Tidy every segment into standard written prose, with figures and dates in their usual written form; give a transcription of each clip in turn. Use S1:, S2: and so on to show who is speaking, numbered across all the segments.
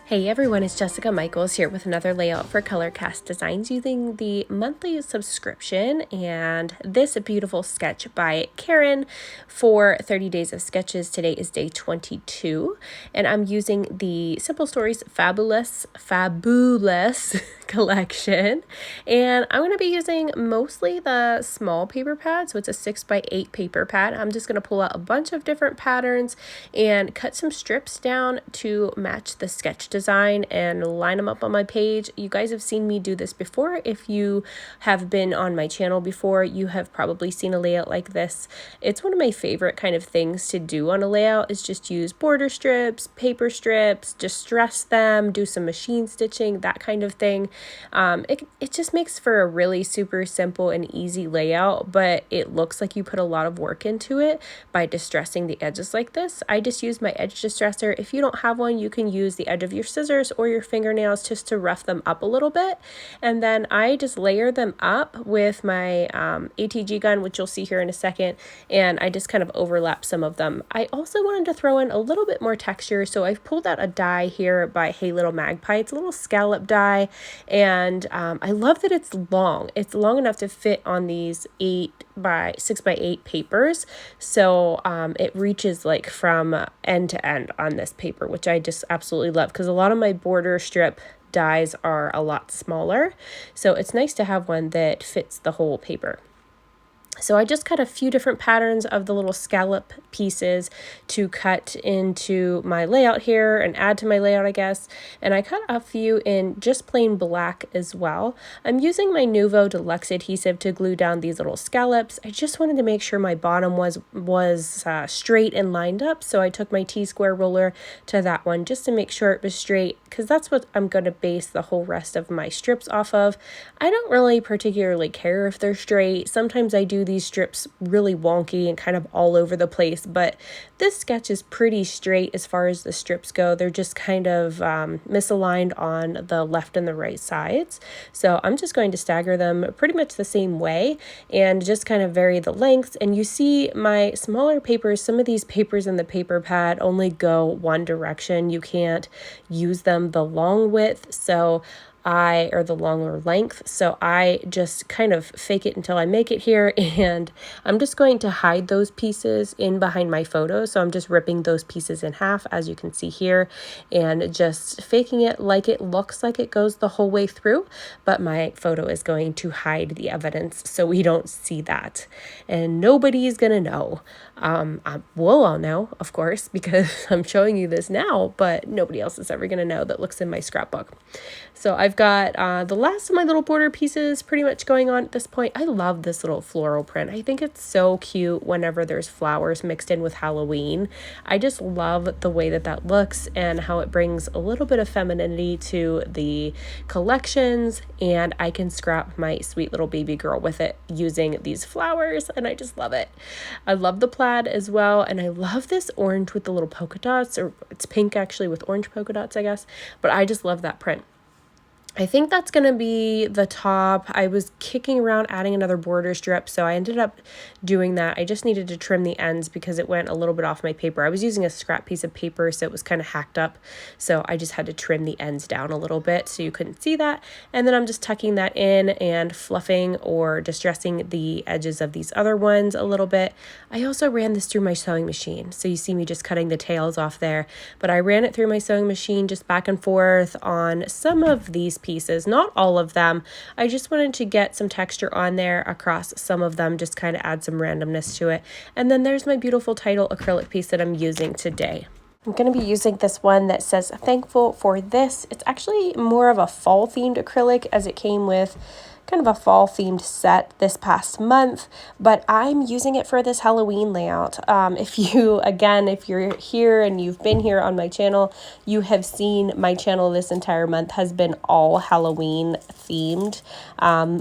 S1: Hey everyone, it's Jessica Michaels here with another layout for Colorcast Designs using the monthly subscription and this beautiful sketch by Karen for 30 days of sketches. Today is day 22 and I'm using the Simple Stories FaBOOlous collection, and I'm going to be using mostly the small paper pad, so it's a 6x8 paper pad. I'm just going to pull out a bunch of different patterns and cut some strips down to match the sketch design and line them up on my page. You guys have seen me do this before. If you have been on my channel before, you have probably seen a layout like this. It's one of my favorite kind of things to do on a layout is just use border strips, paper strips, distress them, do some machine stitching, that kind of thing. It just makes for a really super simple and easy layout, but it looks like you put a lot of work into it by distressing the edges like this. I just use my edge distresser. If you don't have one, you can use the edge of your scissors or your fingernails just to rough them up a little bit. And then I just layer them up with my ATG gun, which you'll see here in a second, and I just kind of overlap some of them. I also wanted to throw in a little bit more texture, so I've pulled out a die here by Hey Little Magpie. It's a little scallop die, and I love that it's long. It's long enough to fit on these 6x8 papers, so it reaches like from end to end on this paper, which I just absolutely love because a lot of my border strip dies are a lot smaller, so it's nice to have one that fits the whole paper. So I just cut a few different patterns of the little scallop pieces to cut into my layout here and add to my layout, I guess. And I cut a few in just plain black as well. I'm using my Nuvo Deluxe adhesive to glue down these little scallops. I just wanted to make sure my bottom was straight and lined up. So I took my T-square ruler to that one just to make sure it was straight, because that's what I'm going to base the whole rest of my strips off of. I don't really particularly care if they're straight. Sometimes I do these strips really wonky and kind of all over the place, but this sketch is pretty straight as far as the strips go. They're just kind of misaligned on the left and the right sides. So I'm just going to stagger them pretty much the same way and just kind of vary the lengths. And you see my smaller papers, some of these papers in the paper pad only go one direction. You can't use them the long width, or the longer length. So I just kind of fake it until I make it here, and I'm just going to hide those pieces in behind my photo. So I'm just ripping those pieces in half, as you can see here, and just faking it like it looks like it goes the whole way through, but my photo is going to hide the evidence so we don't see that. And nobody's gonna know. We'll all know, of course, because I'm showing you this now, but nobody else is ever gonna know that looks in my scrapbook. So I've got the last of my little border pieces pretty much going on at this point. I love this little floral print. I think it's so cute whenever there's flowers mixed in with Halloween. I just love the way that that looks and how it brings a little bit of femininity to the collections, and I can scrap my sweet little baby girl with it using these flowers, and I just love it. I love the plaid as well, and I love this orange with the little polka dots, or it's pink actually with orange polka dots, I guess, but I just love that print. I think that's going to be the top. I was kicking around adding another border strip, so I ended up doing that. I just needed to trim the ends because it went a little bit off my paper. I was using a scrap piece of paper, so it was kind of hacked up, so I just had to trim the ends down a little bit so you couldn't see that. And then I'm just tucking that in and fluffing or distressing the edges of these other ones a little bit. I also ran this through my sewing machine, so you see me just cutting the tails off there, but I ran it through my sewing machine just back and forth on some of these pieces, not all of them. I just wanted to get some texture on there across some of them, just kind of add some randomness to it. And then there's my beautiful title acrylic piece that I'm using today. I'm going to be using this one that says thankful for this. It's actually more of a fall themed acrylic, as it came with kind of a fall themed set this past month, but I'm using it for this Halloween layout. If you're here and you've been here on my channel, you have seen my channel this entire month has been all Halloween themed,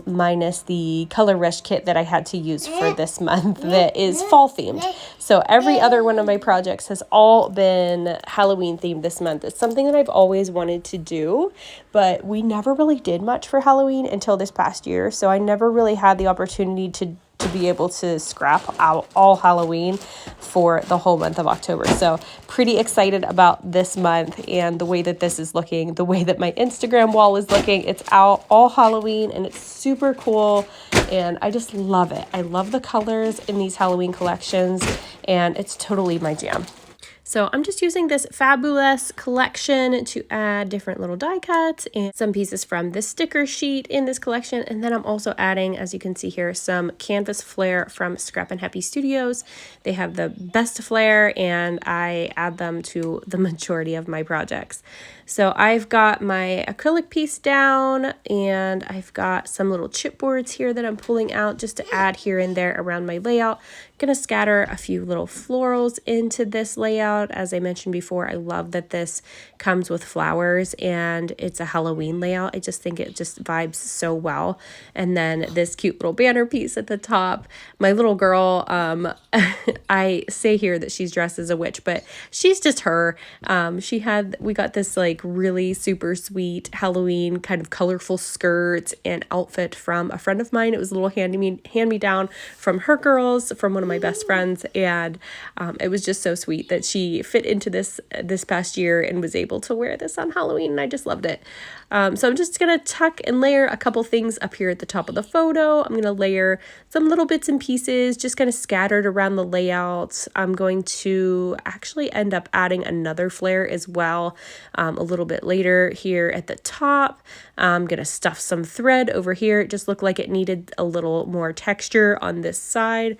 S1: minus the color rush kit that I had to use for this month that is fall themed. So every other one of my projects has all been Halloween themed this month. It's something that I've always wanted to do, but we never really did much for Halloween until this past year. So I never really had the opportunity to to be able to scrap out all Halloween for the whole month of October. So pretty excited about this month and the way that this is looking, the way that my Instagram wall is looking. It's out all Halloween and it's super cool and I just love it. I love the colors in these Halloween collections and it's totally my jam. So I'm just using this FaBOOlous collection to add different little die cuts and some pieces from this sticker sheet in this collection. And then I'm also adding, as you can see here, some canvas Flair from Scrappin Studios. They have the best Flair and I add them to the majority of my projects. So I've got my acrylic piece down and I've got some little chipboards here that I'm pulling out just to add here and there around my layout. Gonna scatter a few little florals into this layout. As I mentioned before, I love that this comes with flowers and it's a Halloween layout. I just think it just vibes so well. And then this cute little banner piece at the top. My little girl, I say here that she's dressed as a witch, but she's just her. We got this like really super sweet Halloween kind of colorful skirt and outfit from a friend of mine. It was a little hand-me-down from her girls, from one of my best friends, and it was just so sweet that she fit into this past year and was able to wear this on Halloween, and I just loved it. So I'm just gonna tuck and layer a couple things up here at the top of the photo. I'm gonna layer some little bits and pieces just kind of scattered around the layout. I'm going to actually end up adding another flare as well a little bit later here at the top. I'm gonna stuff some thread over here. It just looked like it needed a little more texture on this side.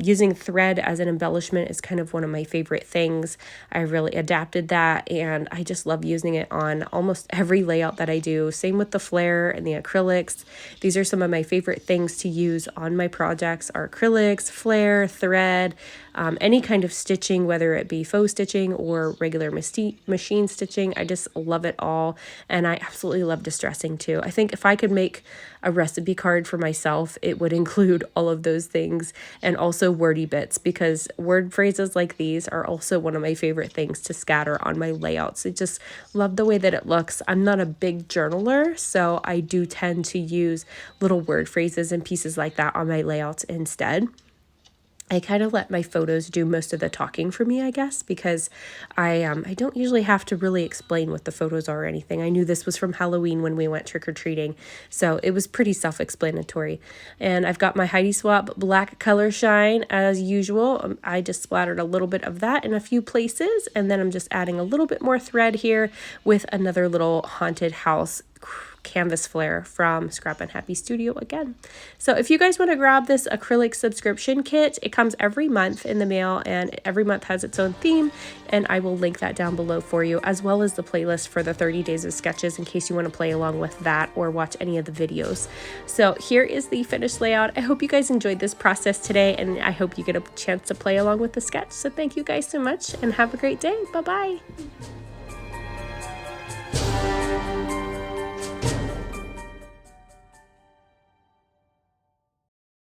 S1: Using thread as an embellishment is kind of one of my favorite things. I really adapted that and I just love using it on almost every layout that I do. Same with the Flair and the acrylics. These are some of my favorite things to use on my projects are acrylics, Flair, thread, any kind of stitching, whether it be faux stitching or regular machine stitching. I just love it all and I absolutely love distressing too. I think if I could make a recipe card for myself, it would include all of those things and also wordy bits, because word phrases like these are also one of my favorite things to scatter on my layouts. I just love the way that it looks. I'm not a big journaler, so I do tend to use little word phrases and pieces like that on my layouts instead. I kind of let my photos do most of the talking for me, I guess, because I don't usually have to really explain what the photos are or anything. I knew this was from Halloween when we went trick-or-treating, so it was pretty self-explanatory. And I've got my Heidi Swapp black color shine as usual. I just splattered a little bit of that in a few places, and then I'm just adding a little bit more thread here with another little haunted house canvas flare from Scrappin Studio again. So if you guys want to grab this acrylic subscription kit, it comes every month in the mail and every month has its own theme, and I will link that down below for you, as well as the playlist for the 30 days of sketches in case you want to play along with that or watch any of the videos. So here is the finished layout. I hope you guys enjoyed this process today and I hope you get a chance to play along with the sketch. So thank you guys so much and have a great day. Bye-bye.